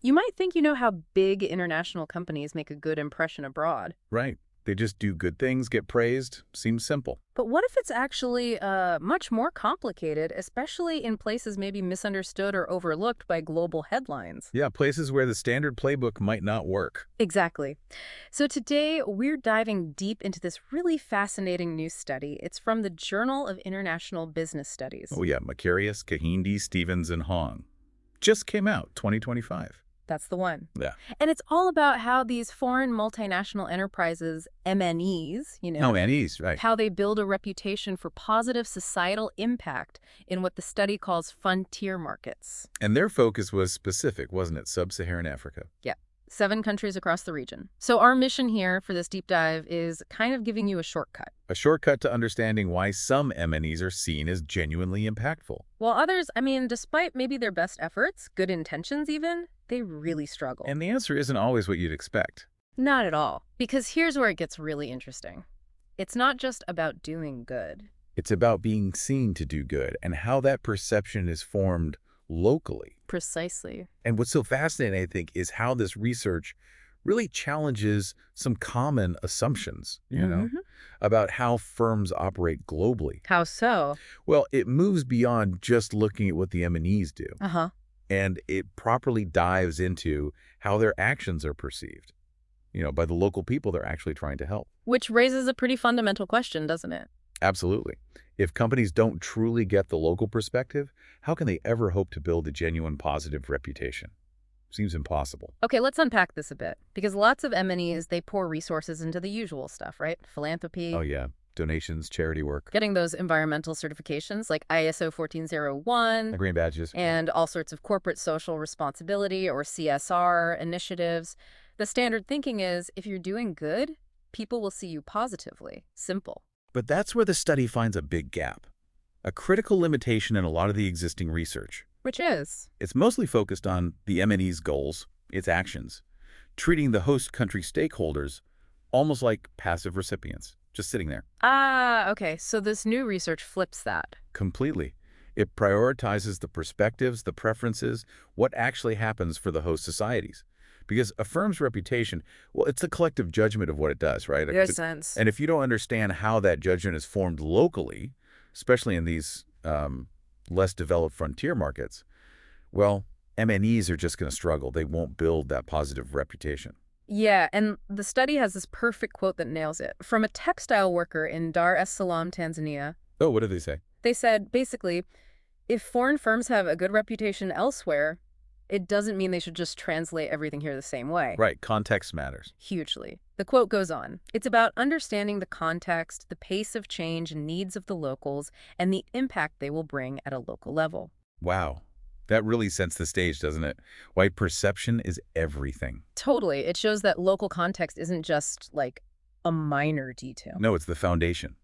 You might think you know how big international companies make a good impression abroad. Right. They just do good things, get praised. Seems simple. But what if it's actually much more complicated, especially in places maybe misunderstood or overlooked by global headlines? Yeah, places where the standard playbook might not work. Exactly. So today we're diving deep into this really fascinating new study. It's from the Journal of International Business Studies. Oh yeah, Macarius, Kahindi, Stevens, and Hong. Just came out, 2025. That's the one. Yeah. And it's all about how these foreign multinational enterprises, MNEs, Oh, NEs, right. how they build a reputation for positive societal impact in what the study calls frontier markets. And their focus was specific, wasn't it? Sub-Saharan Africa. Yeah, 7 countries across the region. So our mission here for this deep dive is kind of giving you a shortcut. A shortcut to understanding why some MNEs are seen as genuinely impactful. While others, despite maybe their best efforts, good intentions even, they really struggle. And the answer isn't always what you'd expect. Not at all. Because here's where it gets really interesting. It's not just about doing good. It's about being seen to do good and how that perception is formed locally. Precisely. And what's so fascinating, I think, is how this research really challenges some common assumptions, about how firms operate globally. How so? Well, it moves beyond just looking at what the M&Es do, Uh-huh. and it properly dives into how their actions are perceived, by the local people they're actually trying to help. Which raises a pretty fundamental question, doesn't it? Absolutely. If companies don't truly get the local perspective, how can they ever hope to build a genuine positive reputation? Seems impossible. Okay, let's unpack this a bit. Because lots of MNEs, they pour resources into the usual stuff, right? Philanthropy, Oh yeah, donations, charity work, getting those environmental certifications like ISO 1401, the green badges. and all sorts of corporate social responsibility or CSR initiatives. The standard thinking is if you're doing good, people will see you positively. Simple. But that's where the study finds a big gap, a critical limitation in a lot of the existing research. Which is? It's mostly focused on the MNE's goals, its actions, treating the host country stakeholders almost like passive recipients, just sitting there. Ah, okay. So this new research flips that. Completely. It prioritizes the perspectives, the preferences, what actually happens for the host societies. Because a firm's reputation, well, it's the collective judgment of what it does, right? Makes sense. And if you don't understand how that judgment is formed locally, especially in these less developed frontier markets, well, MNEs are just going to struggle. They won't build that positive reputation. Yeah, and the study has this perfect quote that nails it. From a textile worker in Dar es Salaam, Tanzania, Oh, what did they say? they said, basically, if foreign firms have a good reputation elsewhere, it doesn't mean they should just translate everything here the same way. Right, context matters. Hugely. The quote goes on. It's about understanding the context, the pace of change and needs of the locals, and the impact they will bring at a local level. Wow. That really sets the stage, doesn't it? Why perception is everything. Totally. It shows that local context isn't just like a minor detail. No, it's the foundation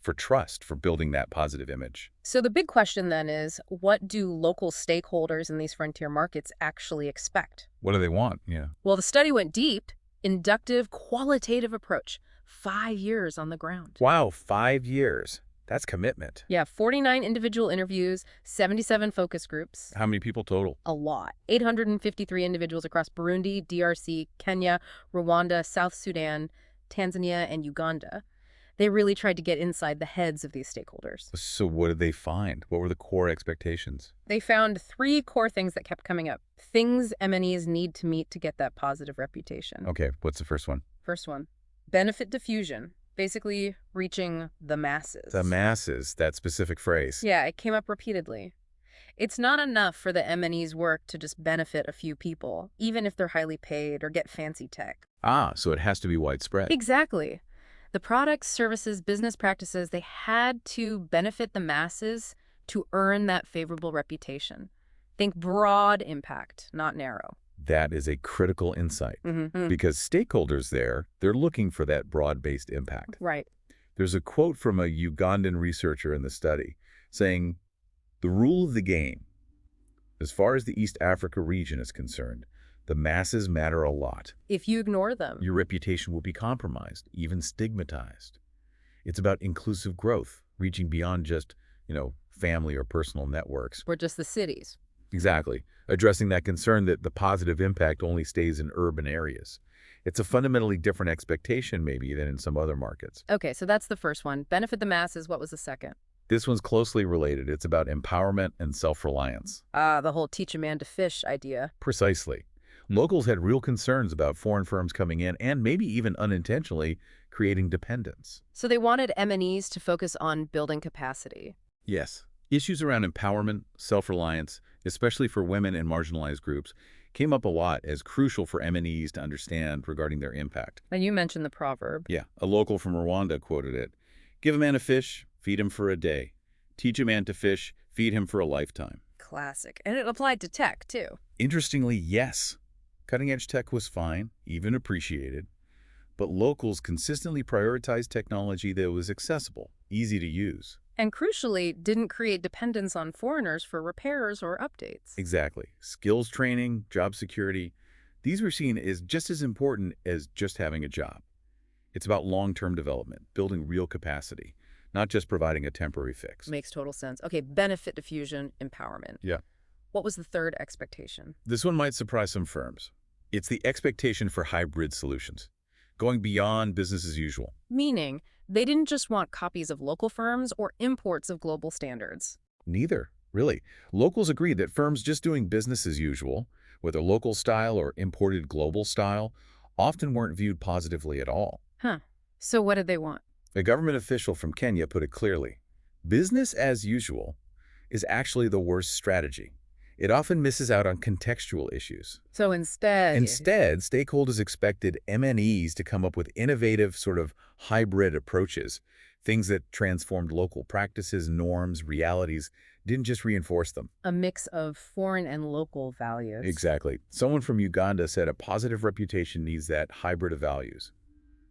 for trust, for building that positive image. So the big question then is, what do local stakeholders in these frontier markets actually expect? What do they want? Yeah. Well, the study went deep, inductive, qualitative approach, 5 years on the ground. Wow, 5 years. That's commitment. Yeah, 49 individual interviews, 77 focus groups. How many people total? A lot. 853 individuals across Burundi, DRC, Kenya, Rwanda, South Sudan, Tanzania, and Uganda. They really tried to get inside the heads of these stakeholders. So what did they find? What were the core expectations? They found 3 core things that kept coming up. Things MNEs need to meet to get that positive reputation. Okay, what's the first one? First one, benefit diffusion. Basically reaching the masses. The masses, that specific phrase. Yeah, it came up repeatedly. It's not enough for the MNE's work to just benefit a few people, even if they're highly paid or get fancy tech. Ah, so it has to be widespread. Exactly. The products, services, business practices, they had to benefit the masses to earn that favorable reputation. Think broad impact, not narrow. That is a critical insight because stakeholders there, they're looking for that broad-based impact. Right. There's a quote from a Ugandan researcher in the study saying, "The rule of the game, as far as the East Africa region is concerned, the masses matter a lot. If you ignore them. Your reputation will be compromised, even stigmatized. It's about inclusive growth, reaching beyond just, family or personal networks. Or just the cities. Exactly. Addressing that concern that the positive impact only stays in urban areas. It's a fundamentally different expectation, maybe, than in some other markets. Okay, so that's the first one. Benefit the masses. What was the second? This one's closely related. It's about empowerment and self-reliance. Ah, the whole teach a man to fish idea. Precisely. Locals had real concerns about foreign firms coming in and maybe even unintentionally creating dependence. So they wanted MNEs to focus on building capacity. Yes. Issues around empowerment, self-reliance, especially for women and marginalized groups, came up a lot as crucial for MNEs to understand regarding their impact. And you mentioned the proverb. Yeah, a local from Rwanda quoted it. Give a man a fish, feed him for a day. Teach a man to fish, feed him for a lifetime. Classic. And it applied to tech, too. Interestingly, yes. Cutting-edge tech was fine, even appreciated, but locals consistently prioritized technology that was accessible, easy to use. And crucially, didn't create dependence on foreigners for repairs or updates. Exactly. Skills training, job security, these were seen as just as important as just having a job. It's about long-term development, building real capacity, not just providing a temporary fix. Makes total sense. Okay, benefit diffusion, empowerment. Yeah. What was the third expectation? This one might surprise some firms. It's the expectation for hybrid solutions, going beyond business as usual. Meaning, they didn't just want copies of local firms or imports of global standards. Neither, really. Locals agreed that firms just doing business as usual, whether local style or imported global style, often weren't viewed positively at all. Huh. So what did they want? A government official from Kenya put it clearly. Business as usual is actually the worst strategy. It often misses out on contextual issues. So instead... Instead, stakeholders expected MNEs to come up with innovative sort of hybrid approaches, things that transformed local practices, norms, realities, didn't just reinforce them. A mix of foreign and local values. Exactly. Someone from Uganda said a positive reputation needs that hybrid of values.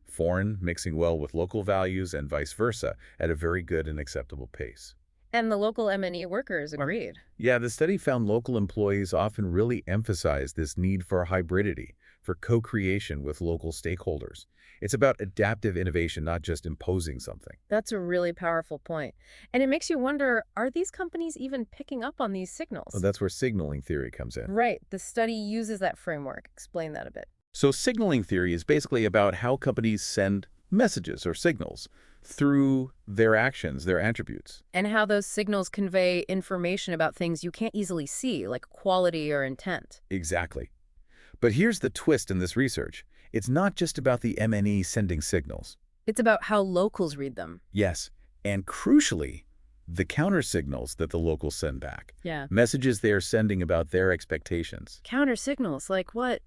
Foreign mixing well with local values and vice versa at a very good and acceptable pace. And the local MNE workers agreed. Yeah, the study found local employees often really emphasize this need for hybridity, for co-creation with local stakeholders. It's about adaptive innovation, not just imposing something. That's a really powerful point. And it makes you wonder, are these companies even picking up on these signals? Well, that's where signaling theory comes in. Right. The study uses that framework. Explain that a bit. So signaling theory is basically about how companies send messages or signals through their actions, their attributes. And how those signals convey information about things you can't easily see, like quality or intent. Exactly. But here's the twist in this research. It's not just about the MNE sending signals. It's about how locals read them. Yes, and crucially, the counter signals that the locals send back. Yeah. Messages they are sending about their expectations. Counter signals, like what?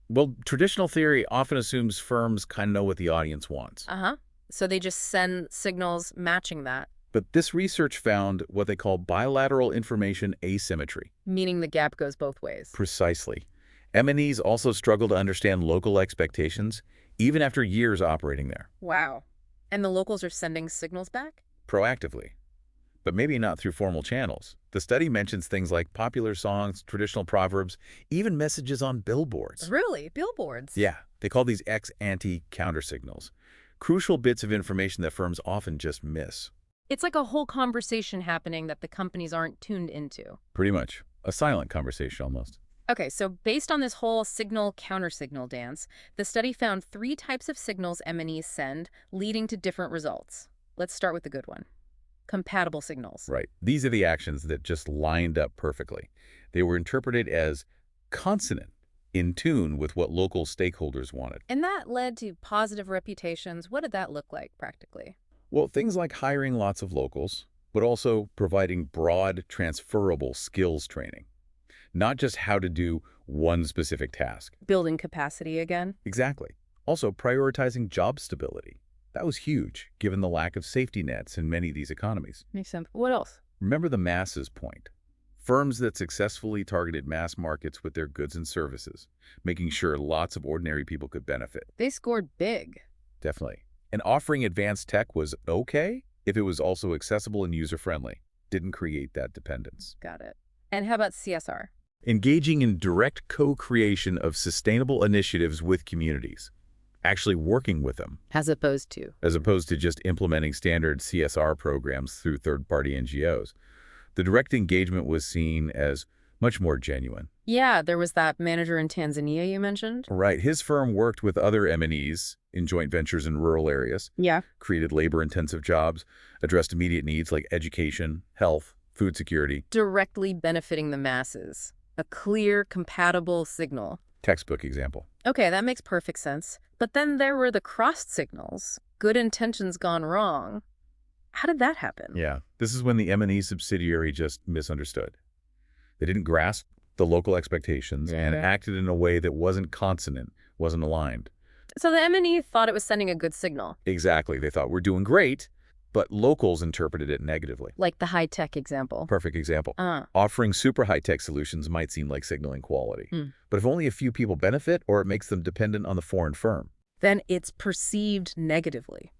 Well, traditional theory often assumes firms kind of know what the audience wants. Uh-huh. So they just send signals matching that. But this research found what they call bilateral information asymmetry. Meaning the gap goes both ways. Precisely. MNEs also struggle to understand local expectations, even after years operating there. Wow. And the locals are sending signals back? Proactively. But maybe not through formal channels. The study mentions things like popular songs, traditional proverbs, even messages on billboards. Really? Billboards? Yeah, they call these ex-ante countersignals. Crucial bits of information that firms often just miss. It's like a whole conversation happening that the companies aren't tuned into. Pretty much. A silent conversation almost. Okay, so based on this whole signal-counter-signal dance, the study found 3 types of signals MNEs send, leading to different results. Let's start with the good one. Compatible signals. Right. These are the actions that just lined up perfectly. They were interpreted as consonant, in tune with what local stakeholders wanted. And that led to positive reputations. What did that look like practically? Well, things like hiring lots of locals, but also providing broad, transferable skills training. Not just how to do one specific task. Building capacity again? Exactly. Also, prioritizing job stability. That was huge, given the lack of safety nets in many of these economies. Makes sense. What else? Remember the masses point. Firms that successfully targeted mass markets with their goods and services, making sure lots of ordinary people could benefit. They scored big. Definitely. And offering advanced tech was okay if it was also accessible and user-friendly. Didn't create that dependence. Got it. And how about CSR? Engaging in direct co-creation of sustainable initiatives with communities. Actually working with them. As opposed to just implementing standard CSR programs through third-party NGOs. The direct engagement was seen as much more genuine. Yeah, there was that manager in Tanzania you mentioned. Right. His firm worked with other MNEs in joint ventures in rural areas, Yeah. created labor-intensive jobs, addressed immediate needs like education, health, food security. Directly benefiting the masses. A clear, compatible signal. Textbook example. Okay, that makes perfect sense. But then there were the crossed signals. Good intentions gone wrong. How did that happen? Yeah. This is when the M&E subsidiary just misunderstood. They didn't grasp the local expectations and acted in a way that wasn't consonant, wasn't aligned. So the MNE thought it was sending a good signal. Exactly. They thought, we're doing great, but locals interpreted it negatively. Like the high-tech example. Perfect example. Uh, Offering super high-tech solutions might seem like signaling quality. Hmm. But if only a few people benefit or it makes them dependent on the foreign firm. then it's perceived negatively.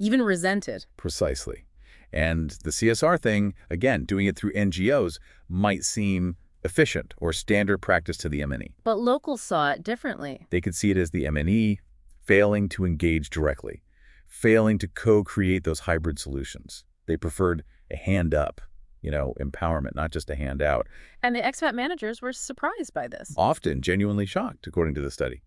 Even resented. Precisely. And the CSR thing, again, doing it through NGOs, might seem efficient or standard practice to the MNE. But locals saw it differently. They could see it as the MNE failing to engage directly, failing to co-create those hybrid solutions. They preferred a hand up, empowerment, not just a hand out. And the expat managers were surprised by this. Often genuinely shocked, according to the study.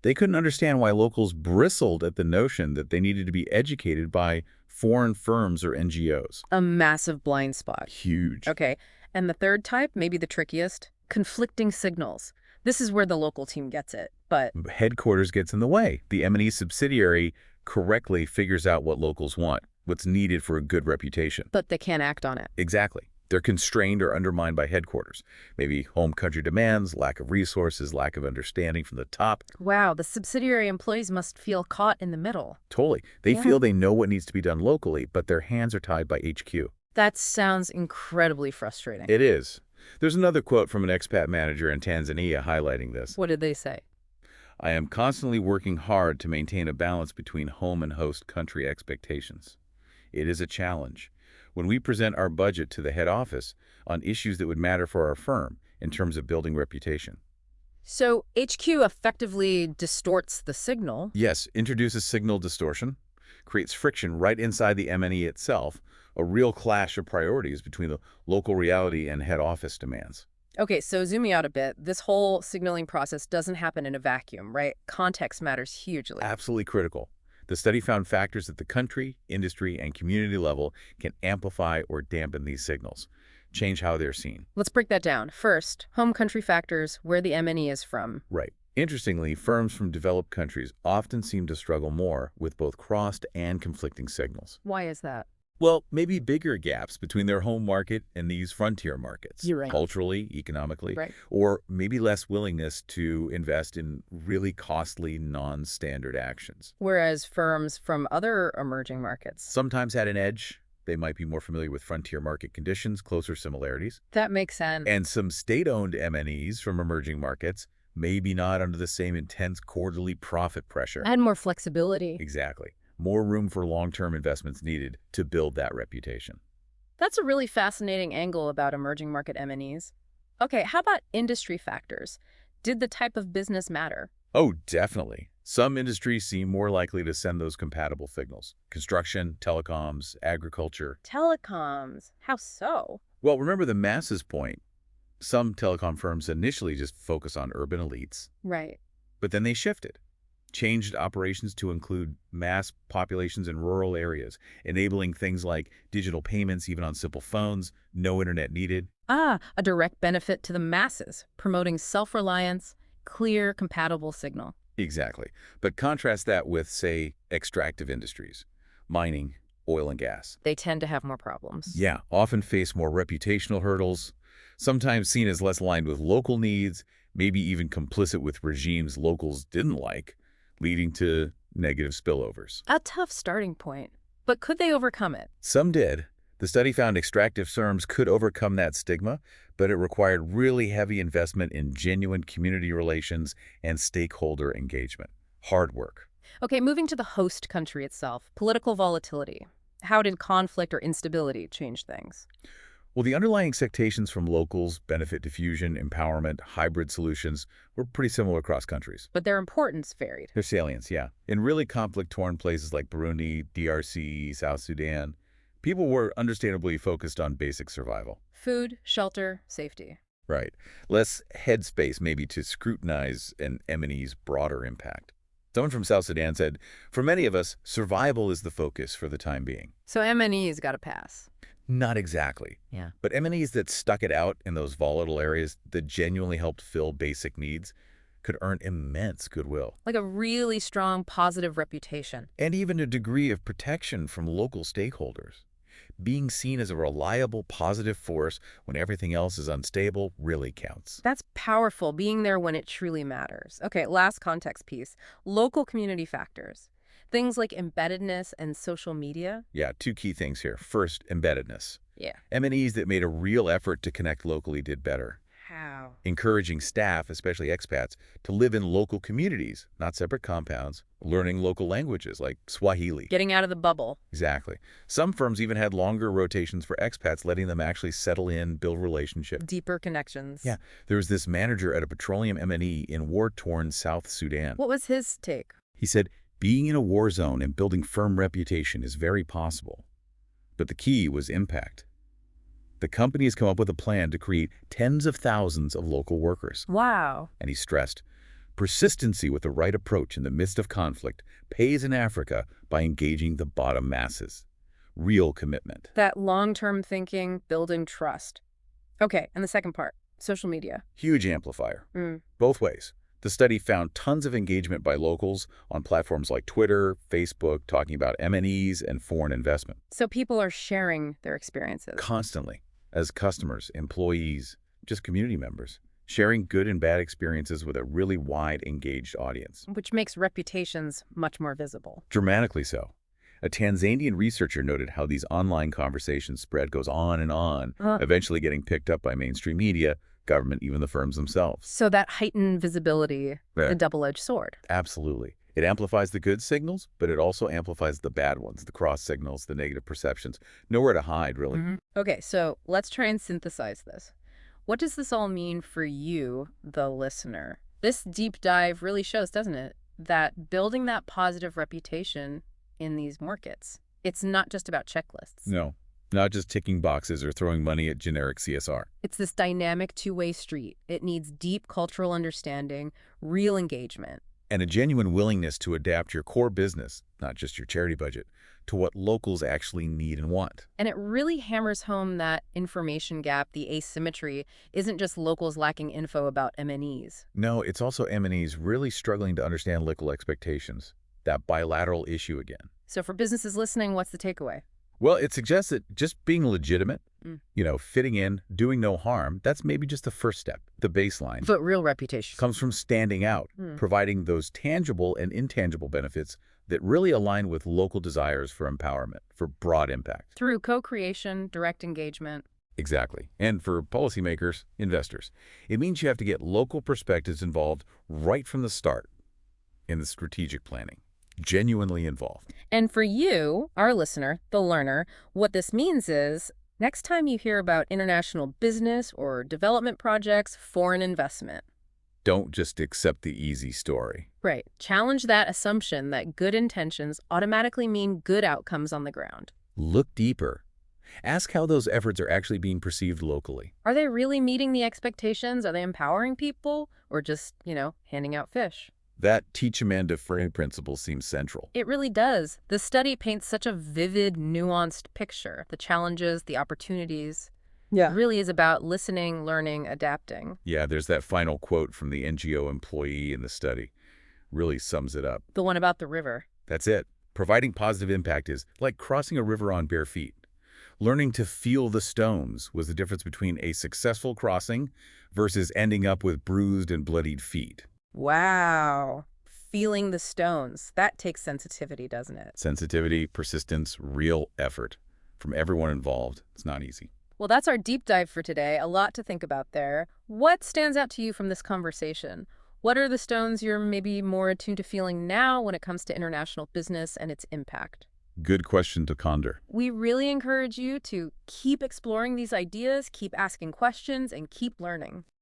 They couldn't understand why locals bristled at the notion that they needed to be educated by foreign firms or NGOs. A massive blind spot. Huge. Okay, and the third type, maybe the trickiest, conflicting signals. This is where the local team gets it, but... Headquarters gets in the way. The M&E subsidiary correctly figures out what locals want, what's needed for a good reputation. But they can't act on it. Exactly. They're constrained or undermined by headquarters. Maybe home country demands, lack of resources, lack of understanding from the top. Wow, the subsidiary employees must feel caught in the middle. Totally. They feel they know what needs to be done locally, but their hands are tied by HQ. That sounds incredibly frustrating. It is. There's another quote from an expat manager in Tanzania highlighting this. What did they say? I am constantly working hard to maintain a balance between home and host country expectations. It is a challenge. When we present our budget to the head office on issues that would matter for our firm in terms of building reputation. So HQ effectively distorts the signal. Yes, introduces signal distortion, creates friction right inside the M&E itself, a real clash of priorities between the local reality and head office demands. Okay, so zooming out a bit, this whole signaling process doesn't happen in a vacuum, right? Context matters hugely. Absolutely critical. The study found factors at the country, industry, and community level can amplify or dampen these signals, change how they're seen. Let's break that down. First, home country factors, where the MNE is from. Right. Interestingly, firms from developed countries often seem to struggle more with both crossed and conflicting signals. Why is that? Well, maybe bigger gaps between their home market and these frontier markets. You're right. Culturally, economically, Right. or maybe less willingness to invest in really costly non-standard actions. Whereas firms from other emerging markets. Sometimes had an edge. They might be more familiar with frontier market conditions, closer similarities. That makes sense. And some state-owned MNEs from emerging markets maybe not under the same intense quarterly profit pressure. Add more flexibility. Exactly. More room for long-term investments needed to build that reputation. That's a really fascinating angle about emerging market MNEs. Okay, how about industry factors? Did the type of business matter? Oh, definitely. Some industries seem more likely to send those compatible signals. Construction, telecoms, agriculture. Telecoms. How so? Well, remember the masses point. Some telecom firms initially just focus on urban elites, Right. but then they shifted. Changed operations to include mass populations in rural areas, enabling things like digital payments even on simple phones, no internet needed. Ah, a direct benefit to the masses, promoting self-reliance, clear, compatible signal. Exactly. But contrast that with, say, extractive industries, mining, oil and gas. They tend to have more problems. Yeah, often face more reputational hurdles, sometimes seen as less aligned with local needs, maybe even complicit with regimes locals didn't like, leading to negative spillovers. A tough starting point. But could they overcome it? Some did. The study found extractive firms could overcome that stigma, but it required really heavy investment in genuine community relations and stakeholder engagement. Hard work. Okay, moving to the host country itself, political volatility. How did conflict or instability change things? Well, the underlying expectations from locals, benefit diffusion, empowerment, hybrid solutions, were pretty similar across countries. But their importance varied. Their salience, yeah. In really conflict-torn places like Burundi, DRC, South Sudan, people were understandably focused on basic survival. Food, shelter, safety. Right. Less headspace maybe to scrutinize an M&E's broader impact. Someone from South Sudan said, for many of us, survival is the focus for the time being. So MNEs got to pass. Not exactly. Yeah. But M&Es that stuck it out in those volatile areas that genuinely helped fill basic needs could earn immense goodwill. Like a really strong positive reputation. And even a degree of protection from local stakeholders. Being seen as a reliable, positive force when everything else is unstable really counts. That's powerful, being there when it truly matters. Okay, last context piece. Local community factors. Things like embeddedness and social media. Yeah, two key things here. First, embeddedness. Yeah. M&Es that made a real effort to connect locally did better. How? Encouraging staff, especially expats, to live in local communities, not separate compounds, learning local languages like Swahili. Getting out of the bubble. Exactly. Some firms even had longer rotations for expats, letting them actually settle in, build relationships. Deeper connections. Yeah, there was this manager at a petroleum M&E in war-torn South Sudan. What was his take? He said, being in a war zone and building firm reputation is very possible. But the key was impact. The company has come up with a plan to create tens of thousands of local workers. Wow. And he stressed, persistency with the right approach in the midst of conflict pays in Africa by engaging the bottom masses. Real commitment. That long-term thinking, building trust. Okay, and the second part, social media. Huge amplifier. Both ways. The study found tons of engagement by locals on platforms like Twitter, Facebook, talking about M&Es and foreign investment. So people are sharing their experiences. Constantly. As customers, employees, just community members, sharing good and bad experiences with a really wide, engaged audience. Which makes reputations much more visible. Dramatically so. A Tanzanian researcher noted how these online conversations spread goes on and on, eventually getting picked up by mainstream media, government, even the firms themselves. So that heightened visibility, a double-edged sword. Absolutely. It amplifies the good signals, but it also amplifies the bad ones, the cross signals, the negative perceptions. Nowhere to hide, really. Okay, so let's try and synthesize this. What does this all mean for you, the listener? This deep dive really shows, doesn't it, that building that positive reputation in these markets, it's not just about checklists. No, not just ticking boxes or throwing money at generic CSR. It's this dynamic two-way street. It needs deep cultural understanding, real engagement. And a genuine willingness to adapt your core business, not just your charity budget, to what locals actually need and want. And it really hammers home that information gap, the asymmetry, isn't just locals lacking info about MNEs. No, it's also M&Es really struggling to understand local expectations, that bilateral issue again. So for businesses listening, what's the takeaway? Well, it suggests that just being legitimate, fitting in, doing no harm, that's maybe just the first step, the baseline. But real reputation Comes from standing out, providing those tangible and intangible benefits that really align with local desires for empowerment, for broad impact. through co-creation, direct engagement. Exactly. And for policymakers, investors, it means you have to get local perspectives involved right from the start in the strategic planning. Genuinely involved. And for you, our listener, the learner, what this means is next time you hear about international business or development projects, foreign investment. Don't just accept the easy story. Right. Challenge that assumption that good intentions automatically mean good outcomes on the ground. Look deeper. Ask how those efforts are actually being perceived locally. Are they really meeting the expectations? Are they empowering people? Or just, handing out fish? That teach a man to frame principle seems central. It really does. The study paints such a vivid, nuanced picture. The challenges, the opportunities. It really is about listening, learning, adapting. Yeah, there's that final quote from the NGO employee in the study. Really sums it up. The one about the river. That's it. Providing positive impact is like crossing a river on bare feet. Learning to feel the stones was the difference between a successful crossing versus ending up with bruised and bloodied feet. Wow. Feeling the stones. That takes sensitivity, doesn't it? Sensitivity, persistence, real effort from everyone involved. It's not easy. Well, that's our deep dive for today. A lot to think about there. What stands out to you from this conversation? What are the stones you're maybe more attuned to feeling now when it comes to international business and its impact? Good question to ponder. We really encourage you to keep exploring these ideas, keep asking questions, and keep learning.